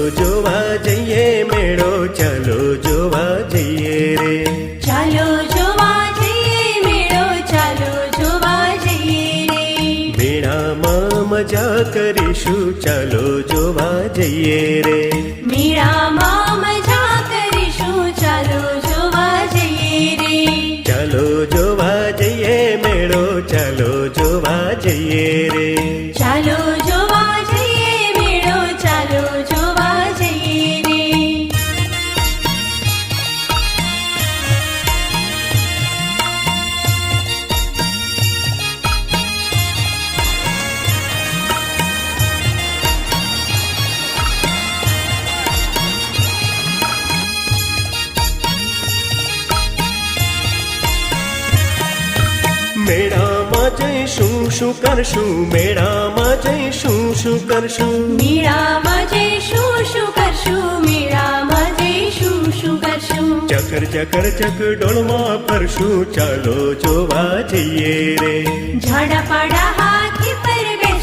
જોવા જઈએ મેળો, ચાલો જોવા જઈએ રે. ચાલો જોવા જઈએ મેળો, ચાલો જોવા જઈએ રે. મેળામાં મજા કરીશું, ચાલો જોવા જઈએ રે. મેળામાં મજા કરીશું, ચાલો જોવા જઈએ રે. ચાલો જોવા જઈએ મેળો, ચાલો જોવા જઈએ રે. ચાલો જોવા જઈએ મેળો, ચાલો જોવા જઈએ રે. મેળામાં જઈશું શું કરશું, મેળામાં જઈશું શું કરશું. મેળામાં જઈશું શું કરશું, મેળામાં જઈશું શું કરશું. ચકર ચકર ચકડોળમાં ફરશું, ચાલો જોવા જઈએ રે. ઝાડા પાડા